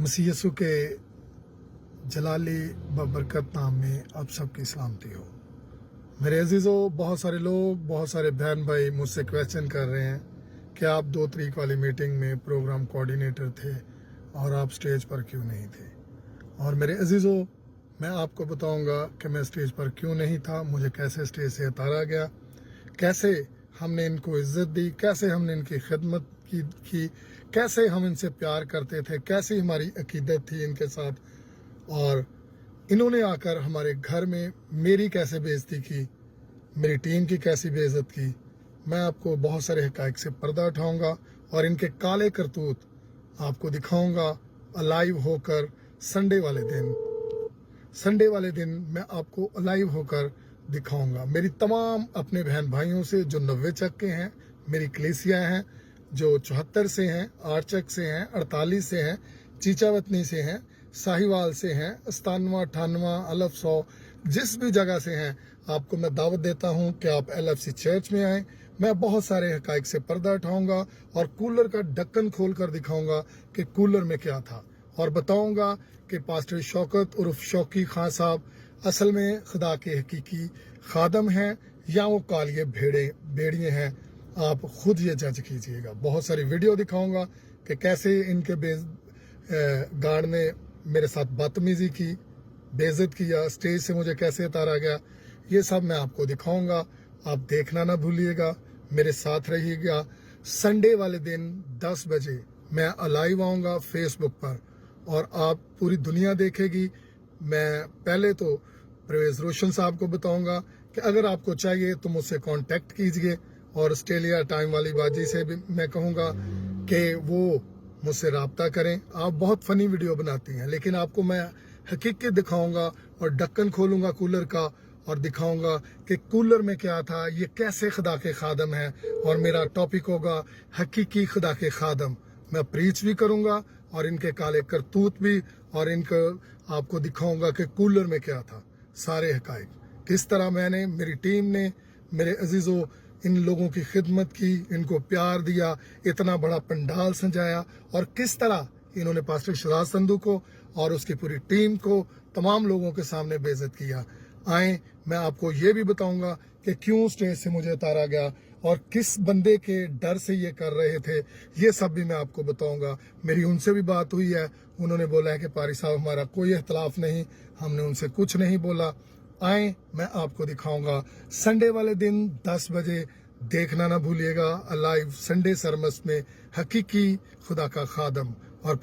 मसीह यसू के जलाली बबरकत नाम में आप सबकी सलामती हो। मेरे अजीज़ों, बहुत सारे लोग, बहुत सारे बहन भाई मुझसे क्वेश्चन कर रहे हैं कि आप 2 तारीख वाली मीटिंग में प्रोग्राम कोऑर्डिनेटर थे और आप स्टेज पर क्यों नहीं थे। और मेरे अजीज़ों, मैं आपको बताऊंगा कि मैं स्टेज पर क्यों नहीं था, मुझे कैसे स्टेज से उतारा गया, कैसे हमने इनको इज्जत दी, कैसे हमने इनकी खिदमत की, कैसे हम इनसे प्यार करते थे, कैसे हमारी अकीदत थी इनके साथ, और इन्होंने आकर हमारे घर में मेरी कैसे बेइज्जती की, मेरी टीम की कैसी बेइज्जत की। मैं आपको बहुत सारे हकायक से पर्दा उठाऊंगा और इनके काले करतूत आपको दिखाऊंगा अलाइव होकर। संडे वाले दिन मैं आपको अलाइव होकर दिखाऊंगा। मेरी तमाम अपने बहन भाइयों से जो 90 चक के हैं, मेरी कलीसिया हैं जो 74 से हैं, 8 चक से हैं, 48 से हैं, चीचावतनी से हैं, साहिवाल से हैं, 97, 98, अलफ 100, जिस भी जगह से हैं, आपको मैं दावत देता हूं कि आप LFC चर्च में आएँ। मैं बहुत सारे हकायक से पर्दा उठाऊंगा और कूलर का ढक्कन खोल कर दिखाऊंगा कि कूलर में क्या था, और बताऊंगा कि पास्टर शौकत उर्फ शौकी खान साहब असल में खुदा के हकीकी खादम हैं या वो कालिए भेड़िए हैं। आप खुद ये जज कीजिएगा। बहुत सारी वीडियो दिखाऊंगा कि कैसे इनके गार्ड ने मेरे साथ बदतमीजी की, बेइज्जत किया, स्टेज से मुझे कैसे उतारा गया, ये सब मैं आपको दिखाऊंगा। आप देखना ना भूलिएगा, मेरे साथ रहिएगा। संडे वाले दिन 10 बजे मैं लाइव आऊँगा फेसबुक पर और आप पूरी दुनिया देखेगी। मैं पहले तो परवेज रोशन साहब को बताऊंगा कि अगर आपको चाहिए तो मुझसे कांटेक्ट कीजिए, और ऑस्ट्रेलिया टाइम वाली बाजी से भी मैं कहूँगा कि वो मुझसे रब्ता करें। आप बहुत फनी वीडियो बनाती हैं, लेकिन आपको मैं हकीकत दिखाऊंगा और ढक्कन खोलूंगा कूलर का और दिखाऊंगा कि कूलर में क्या था, ये कैसे खुदा के खादम है। और मेरा टॉपिक होगा हकीकी खुदा के खादम। मैं प्रीच भी करूंगा और इनके काले करतूत भी, और इनको आपको दिखाऊंगा कि कूलर में क्या था, सारे हकायक किस तरह मैंने, मेरी टीम ने, मेरे अजीज़ों, इन लोगों की खिदमत की, इनको प्यार दिया, इतना बड़ा पंडाल सजाया, और किस तरह इन्होंने पास्टर शहजाद संधू को और उसकी पूरी टीम को तमाम लोगों के सामने बेइज्जत किया। आए, मैं आपको ये भी बताऊंगा कि क्यों स्टेज से मुझे उतारा गया और किस बंदे के डर से ये कर रहे थे, ये सब भी मैं आपको बताऊंगा। मेरी उनसे भी बात हुई है, उन्होंने बोला है कि पारी साहब हमारा कोई इख्तलाफ नहीं, हमने उनसे कुछ नहीं बोला। आए, मैं आपको दिखाऊंगा संडे वाले दिन 10 बजे। देखना ना भूलिएगा लाइव संडे सरमस में हकीकी खुदा का खादम। और फिर